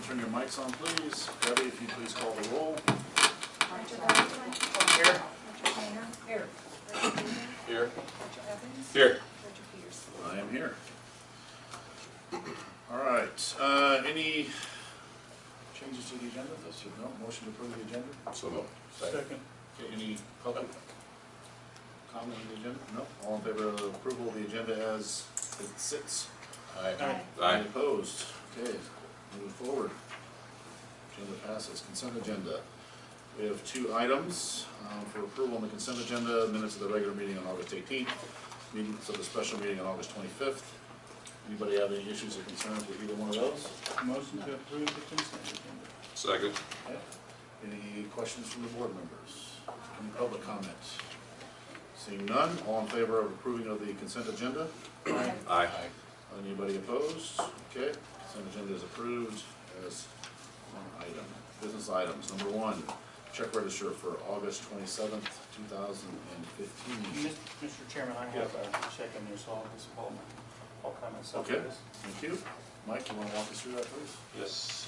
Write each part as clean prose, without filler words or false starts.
turn your mics on, please. Debbie, if you please call the roll. Here. Here. Here. Here. I am here. All right. Any changes to the agenda? No. Motion to approve the agenda? So moved. Second. Okay, any public comment on the agenda? No. All in favor of approval of the agenda as it sits? Aye. Any opposed? Okay, moving forward. Agenda passes. Consent agenda. We have two items for approval on the consent agenda: minutes of the regular meeting on August 18th, minutes of the special meeting on August 25th. Anybody have any issues or concerns with either one of those? Motion to approve the consent agenda. Second. Okay. Any questions from the board members? Any public comment? Seeing none, all in favor of approving of the consent agenda? Aye. Anybody opposed? Okay, consent agenda is approved as one item. Business items. Number one, check register for August 27th, 2015. Mr. Chairman, I have a check in there, so I'll just all comments up Okay, to this. thank you. Mike, you want to walk us through that, please? Yes,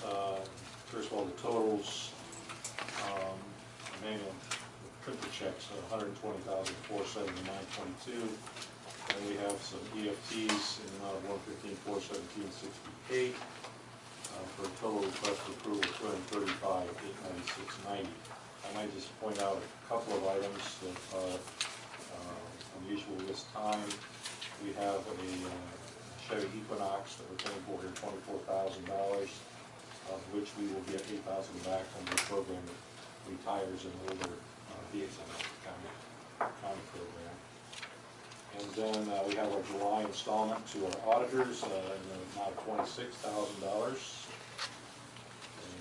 first of all, the totals, manual printer checks are $120,479.22, and we have some EFTs in the amount of $115,417.68, for a total request for approval of $235,896.90. I might just point out a couple of items that are unusual this time. We have a Chevy Equinox that we're paying for here, $24,000, of which we will get $8,000 back from the program that retires an older vehicle in the county program. And then we have our July installment to our auditors in the amount of $26,000.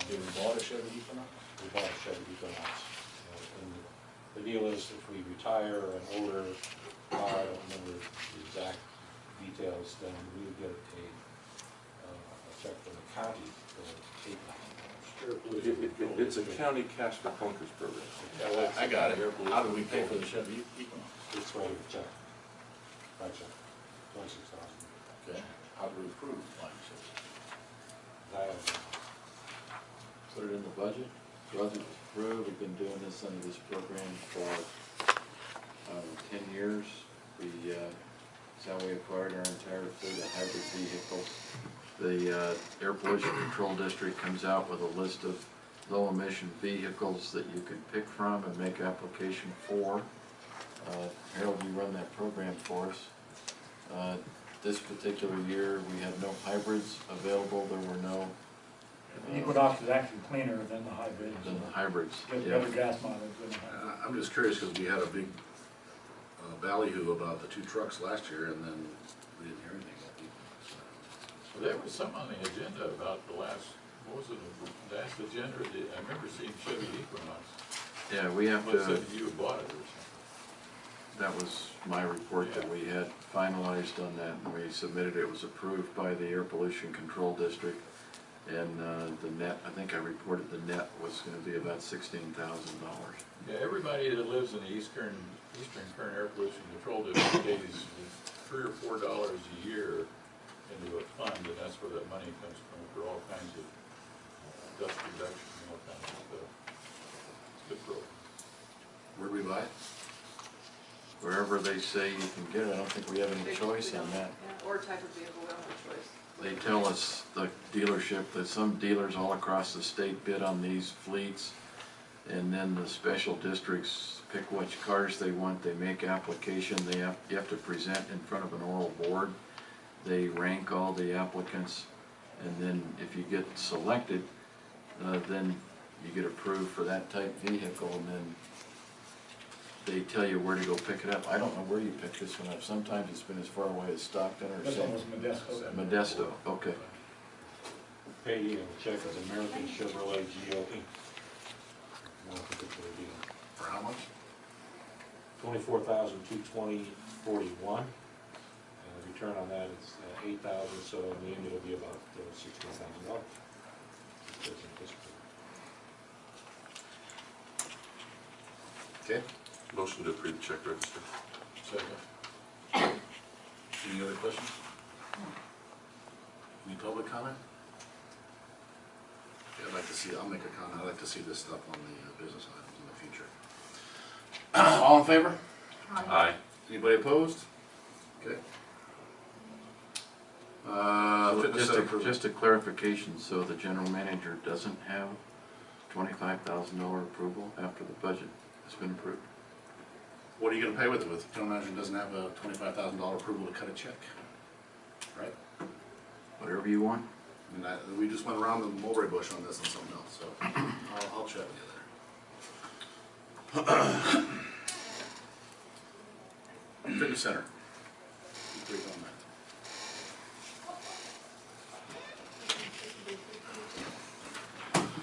We bought a Chevy Equinox? We bought a Chevy Equinox. And the deal is if we retire an older car, I don't remember the exact details, then we would get a check from the county for $8,000. It's a county cash for Clunkers program. I got it. How do we pay for the Chevy Equinox? It's right here, check. Right check, $26,000. Okay, how do we approve buying Chevy? I have Put it in the budget, budget was approved, we've been doing this under this program for 10 years. It's how we acquired our entire fleet of hybrid vehicles. The Air Pollution Control District comes out with a list of low emission vehicles that you could pick from and make application for. Harold, you run that program for us. This particular year we had no hybrids available, there were no The Equinox is actually cleaner than the hybrid. than the hybrids. Gives Yeah. better gas mileage than the hybrid. I'm just curious because we had a big ballyhoo about the two trucks last year, and then we didn't hear anything about the Well, there was some on the agenda about the last, what was it, the last agenda? I remember seeing Chevy Equinox. Yeah, we have What to, said you bought it or something? that was my report that we had finalized on that, and we submitted it. It was approved by the Air Pollution Control District, and the net, I think I reported the net was going to be about $16,000. Yeah, everybody that lives in the eastern current air pollution control district pays $3 or $4 a year into a fund, and that's where that money comes from for all kinds of dust reduction and all kinds of stuff. It's a good program. Where do we buy it? Wherever they say you can get it, I don't think we have any choice on that. Or type of vehicle, we don't have a choice. They tell us, the dealership, that some dealers all across the state bid on these fleets, and then the special districts pick which cars they want, they make application, you have to present in front of an oral board. They rank all the applicants, and then if you get selected, then you get approved for that type vehicle, and then they tell you where to go pick it up. I don't know where you pick this one up. Sometimes it's been as far away as Stockton or This one was something. Modesto. Modesto, okay. pay check with American Chevrolet GLE. One particular deal. For how much? $24,220.41, and the return on that is $8,000. So in the end, it'll be about $16,000. Okay. Motion to approve the check register. Second. Any other questions? Any public comment? see, I'll make a comment, I'd like to see this stuff on the business items in the future. All in favor? Aye. Anybody opposed? Okay. Fitness center approval. Just a clarification, so the general manager doesn't have $25,000 approval after the budget has been approved? What are you gonna pay with it? With general manager doesn't have a $25,000 approval to cut a check, right? Whatever you want. I mean, we just went around the mulberry bush on this and something else, so I'll chat with you there. Fitness center. Keep brief on that.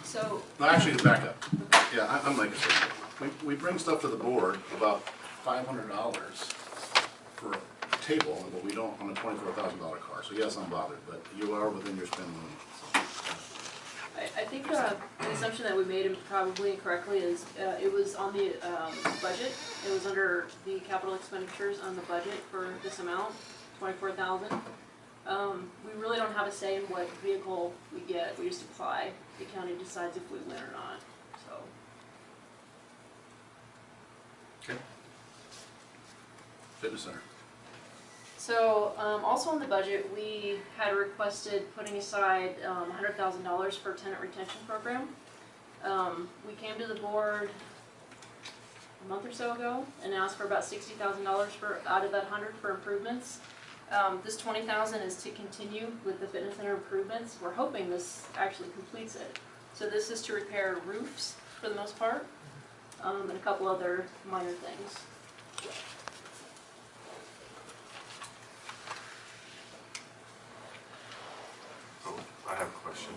So, No, actually, to back up. Yeah, I'm like I said, we bring stuff to the board about $500 for a table, but we don't on a $24,000 car. So yes, I'm bothered, but you are within your spend limit. I think the assumption that we made, and probably incorrectly, is it was on the budget. It was under the capital expenditures on the budget for this amount, $24,000. We really don't have a say in what vehicle we get. We just apply. The county decides if we win or not. So. Okay. Fitness center. So, also in the budget, we had requested putting aside $100,000 for a tenant retention program. We came to the board a month or so ago and asked for about $60,000 for out of that 100 for improvements. This $20,000 is to continue with the fitness center improvements. We're hoping this actually completes it. So this is to repair roofs for the most part, and a couple other minor things. Oh, I have a question.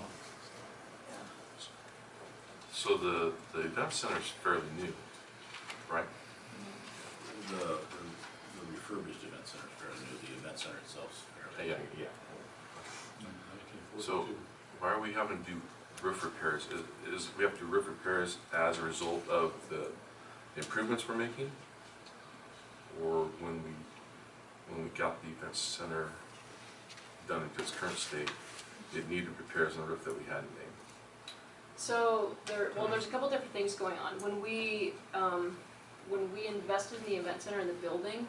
So the event center is fairly new, right? The refurbished event center is fairly new. The event center itself is fairly new. Yeah. So why are we having to do roof repairs? Is we have to do roof repairs as a result of the improvements we're making? Or when we got the event center done in its current state, it needed repairs on the roof that we hadn't made? So there's a couple different things going on. When we invested in the event center in the building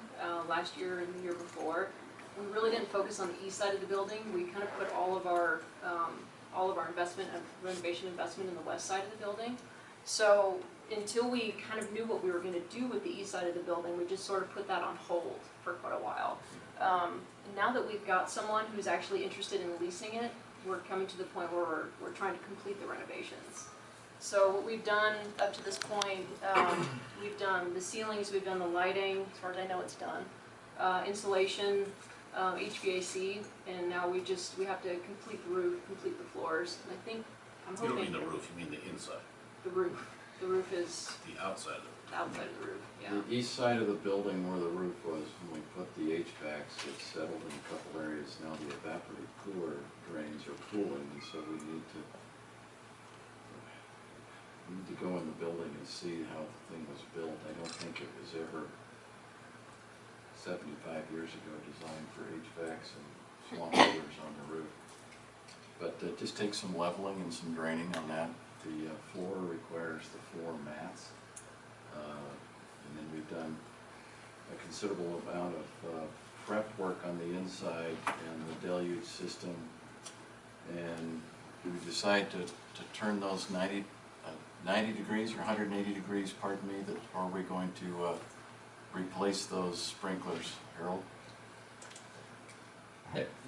last year and the year before, we really didn't focus on the east side of the building. We kind of put all of our investment and renovation investment in the west side of the building. So until we kind of knew what we were going to do with the east side of the building, we just sort of put that on hold for quite a while. Now that we've got someone who's actually interested in leasing it, we're coming to the point where we're trying to complete the renovations. So what we've done up to this point, we've done the ceilings, we've done the lighting, as far as I know it's done, insulation, HVAC, and now we have to complete the roof, complete the floors. And I'm You don't Mm-hmm. hoping mean the roof, you mean the inside, the roof. The roof is the outside of it. outside of the roof. Yeah. The east side of the building where the roof was, when we put the HVACs, it's settled in a couple areas. Now the evaporative cooler drains are cooling, and so we need to go in the building and see how the thing was built. I don't think it was ever 75 years ago designed for HVACs and swamp coolers on the roof. But it just takes some leveling and some draining on that. The floor requires the floor mats. And then we've done a considerable amount of prep work on the inside and the deluge system. And we decide to turn those 90 degrees or 180 degrees, pardon me, that are we going to replace those sprinklers, Harold?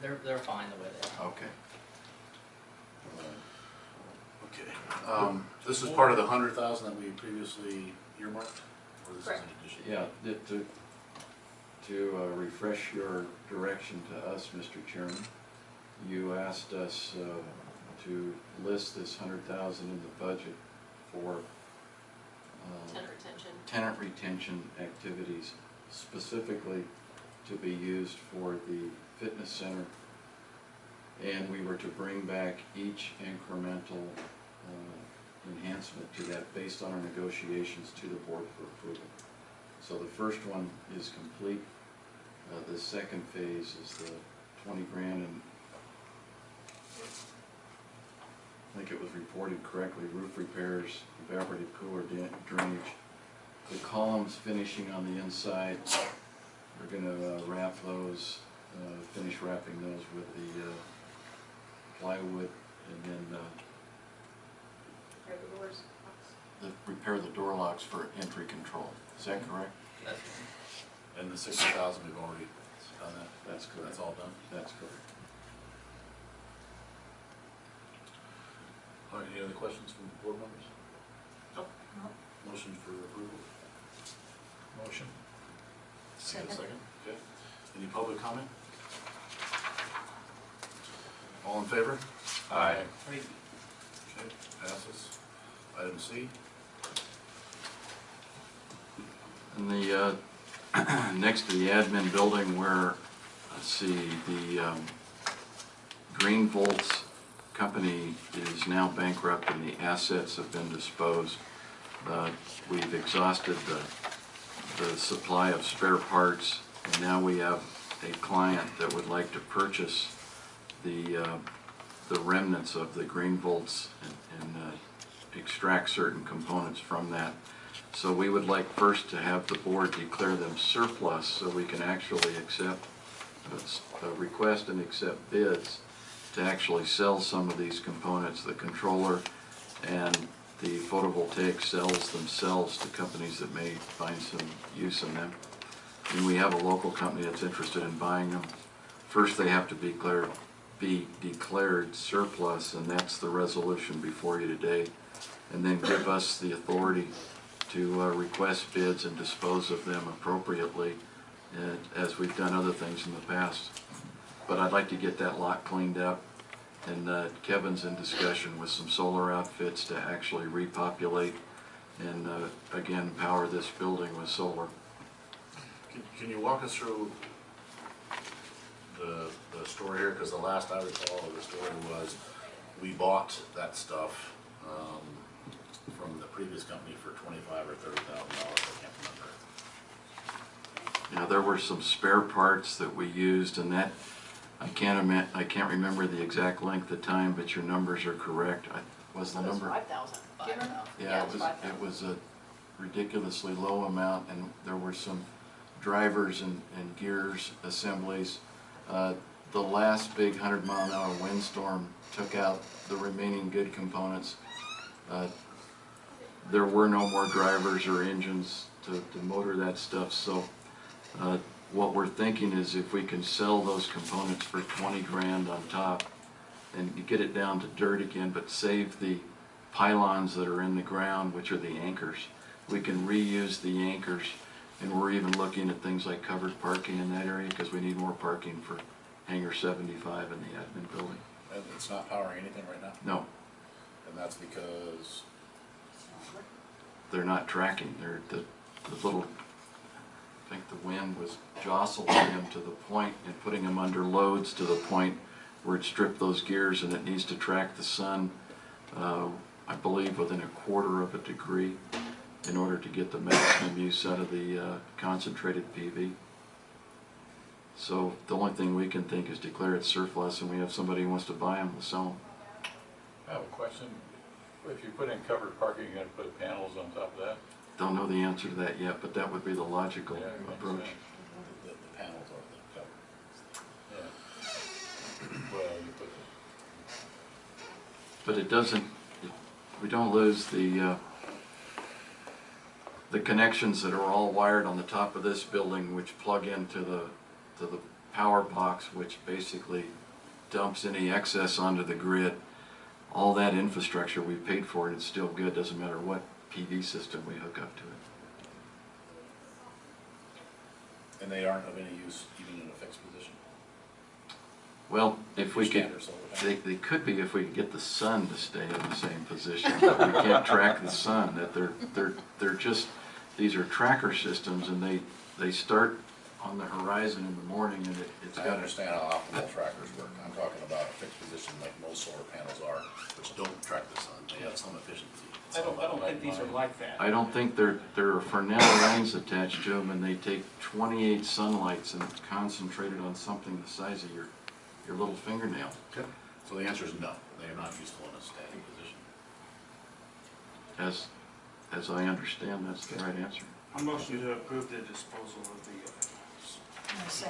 They're fine the way they are. Okay. Okay. This is part of the 100,000 that we previously earmarked? Or this is Correct. in addition? Yeah, to refresh your direction to us, Mr. Chairman, you asked us to list this 100,000 in the budget for tenant retention activities, specifically to be used for the fitness center, and we were to bring back each incremental enhancement to that based on our negotiations to the board for approval. So the first one is complete. The second phase is the 20 grand, and I think it was reported correctly, roof repairs, evaporative cooler drainage. The columns finishing on the inside, we're gonna wrap those, finish wrapping those with the plywood, and then Repair the doors. repair the door locks for entry control. Is that correct? That's, And the 60,000, we've already done that. That's correct. That's all done. That's correct. All right, any other questions from board members? Nope. Motion for approval? Motion. Second. Okay. Any public comment? All in favor? Aye. Okay, passes. Item C. And the, next to the admin building where, let's see, the Green Volts company is now bankrupt and the assets have been disposed. We've exhausted the supply of spare parts, and now we have a client that would like to purchase the remnants of the Green Volts and extract certain components from that. So we would like first to have the board declare them surplus so we can actually accept, request and accept bids to actually sell some of these components. The controller and the photovoltaic cells themselves to companies that may find some use in them. And we have a local company that's interested in buying them. First they have to be declared surplus, and that's the resolution before you today. And then give us the authority to request bids and dispose of them appropriately, as we've done other things in the past. But I'd like to get that lot cleaned up, and Kevin's in discussion with some solar outfits to actually repopulate and again power this building with solar. Can you walk us through the story here? Because the last I recall of the story was we bought that stuff from the previous company for $25,000 or $30,000. I can't remember. You know, there were some spare parts that we used, and that I can't remember the exact length of time, but your numbers are correct. Was the number? 5,000. Do you remember? Yeah, it's 5,000. it was a ridiculously low amount, and there were some drivers and gears assemblies. The last big 100-mile-an-hour windstorm took out the remaining good components. There were no more drivers or engines to motor that stuff, so what we're thinking is if we can sell those components for 20 grand on top and you get it down to dirt again, but save the pylons that are in the ground, which are the anchors. We can reuse the anchors, and we're even looking at things like covered parking in that area because we need more parking for hangar 75 in the admin building. And it's not powering anything right now? No, And that's because they're not tracking. They're the little, I think the wind was jostling them to the point and putting them under loads to the point where it stripped those gears, and it needs to track the sun, I believe within 1/4 of a degree in order to get the maximum use out of the concentrated PV. So the only thing we can think is declare it surplus, and we have somebody who wants to buy them, we'll sell them. I have a question. If you put in covered parking, you're gonna put panels on top of that? Don't know the answer to that yet, but that would be the logical Yeah, it makes approach. sense. the panels are the cover. Yeah. Well, you put But it doesn't, we don't lose the connections that are all wired on the top of this building, which plug into the power box, which basically dumps any excess onto the grid. All that infrastructure we paid for, and it's still good, doesn't matter what PV system we hook up to it. And they aren't of any use even in a fixed position? Well, if we could, Standard solar panel. they could be if we could get the sun to stay in the same position. But we can't track the sun, that they're just, these are tracker systems, and they start on the horizon in the morning, and it's I got understand how optimal trackers work. I'm talking about a fixed position like most solar panels are, which don't track the sun. They have some efficiency. I don't think these are like that. I don't think there are Fresnel lines attached to them, and they take 28 sunlights and concentrate it on something the size of your little fingernail. Okay. So the answer is no. They are not useful in a standing position. As I understand, that's the right answer. I'm motion to approve the disposal of the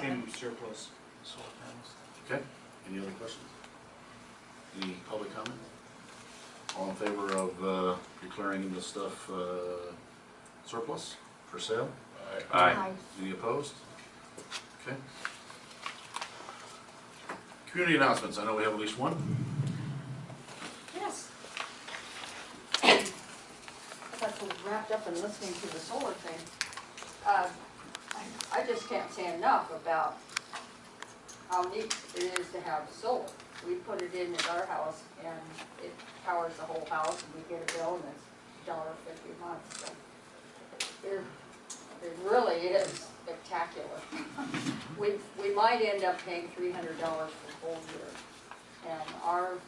in surplus solar panels. Okay, any other questions? Any public comment? All in favor of declaring this stuff surplus for sale? Aye. Any opposed? Okay. Community announcements, I know we have at least one. Yes. I got so wrapped up in listening to the solar thing. I just can't say enough about how neat it is to have solar. We put it in at our house and it powers the whole house and we get a bill and it's $1.50 a month. So it really is spectacular. We might end up paying $300 for the whole year. And our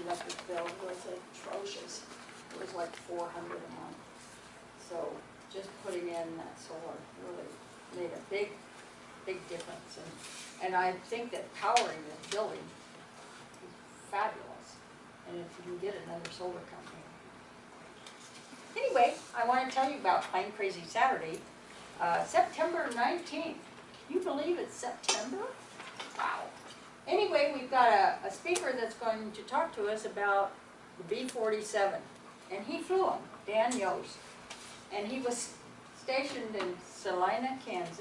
electric bill was atrocious. It was like $400 a month. So just putting in that solar really made a big difference. And I think that powering this building is fabulous. And if you can get another solar company. Anyway, I want to tell you about Plain Crazy Saturday, September 19th. Can you believe it's September? Wow. Anyway, we've got a speaker that's going to talk to us about the B-47. And he flew them, Dan Yost. And he was stationed in Salina, Kansas.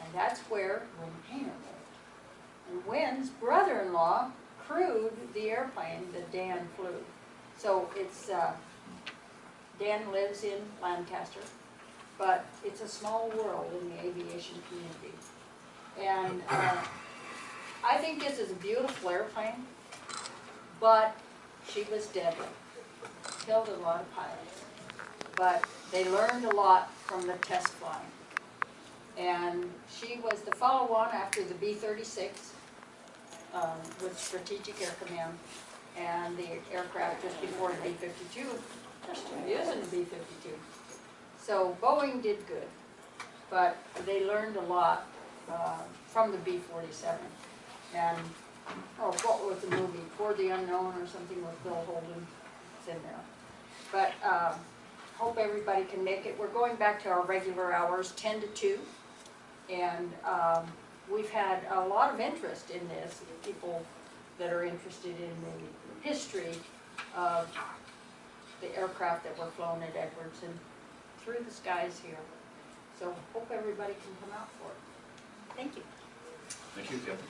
And that's where Win Painter lived. And Win's brother-in-law crewed the airplane that Dan flew. So it's, Dan lives in Lancaster, but it's a small world in the aviation community. And I think this is a beautiful airplane, but she was deadly. Killed a lot of pilots. But they learned a lot from the test flying. And she was the follow-on after the B-36 with Strategic Air Command and the aircraft just before the B-52. They're still using the B-52. So Boeing did good, but they learned a lot from the B-47. And, what was the movie? Toward the Unknown or something with Bill Holden. It's in there. But hope everybody can make it. We're going back to our regular hours, 10 to 2. And we've had a lot of interest in this, people that are interested in the history of the aircraft that were flown at Edwards and through the skies here. So hope everybody can come out for it. Thank you. Thank you, Kathy.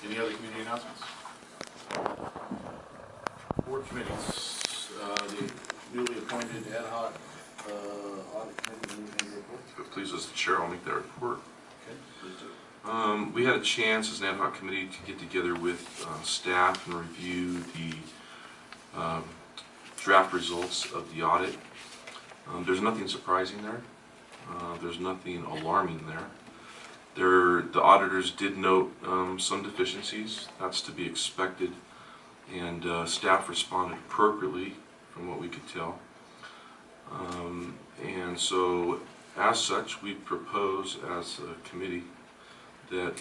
Any other community announcements? Board committees, the newly appointed ad hoc audit committee, any report? If it pleases the chair, I'll make that report. Okay, please do. We had a chance as an ad hoc committee to get together with staff and review the draft results of the audit. There's nothing surprising there. There's nothing alarming there. The auditors did note some deficiencies. That's to be expected, and staff responded appropriately from what we could tell. And so, as such, we propose as a committee that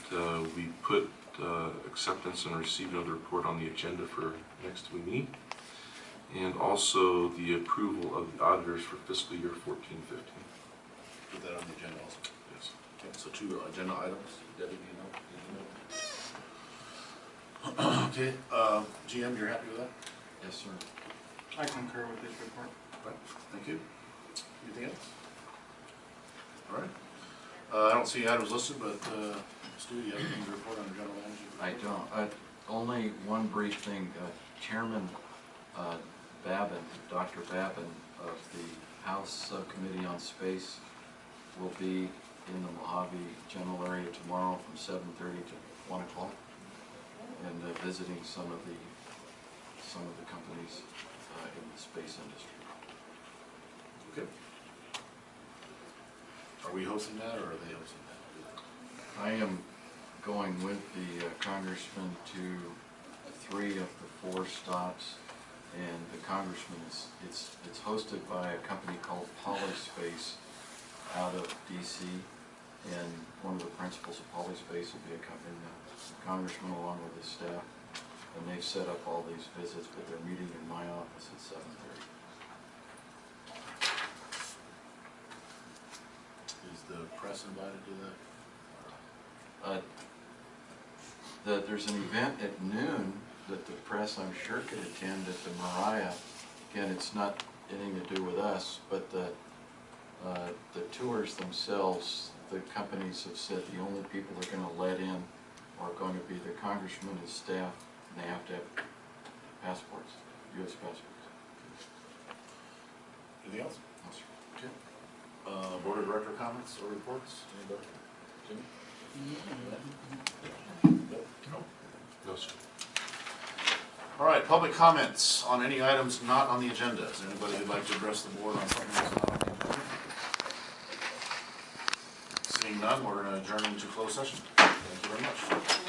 we put acceptance and receiving of the report on the agenda for next we meet, and also the approval of the auditors for fiscal year 14-15. Put that on the agenda also. Yes. Okay, so 2 agenda items. Debbie, do you know? Okay, GM, you're happy with that? Yes, sir. I concur with this report. Right, thank you. Anything else? All right. I don't see items listed, but Stu, you have anything to report on the general manager? I don't. Only one brief thing. Chairman Babin, Dr. Babin of the House Subcommittee on Space will be in the Mojave general area tomorrow from 7:30 to 1 o'clock, and visiting some of the companies in the space industry. Okay. Are we hosting that, or are they hosting that? I am going with the congressman to 3 of the 4 stops, and the congressman it's hosted by a company called Polyspace out of DC, and one of the principals of Polyspace will be accompanying the congressman along with his staff, And they've set up all these visits, but they're meeting in my office at 7:30. Is the press invited to that? There's an event at noon that the press, I'm sure, could attend at the Mariah. Again, it's not anything to do with us, but the tours themselves, the companies have said the only people they're going to let in are going to be the congressman, his staff, and they have to have passports, U.S. passports. Anything else? No, sir. Okay. Board of Director comments or reports? Anybody? Jimmy? No, sir. All right, public comments on any items not on the agenda. Is there anybody who'd like to address the board on something that's not on the agenda? Seeing none, we're going to adjourn into closed session. Thank you very much.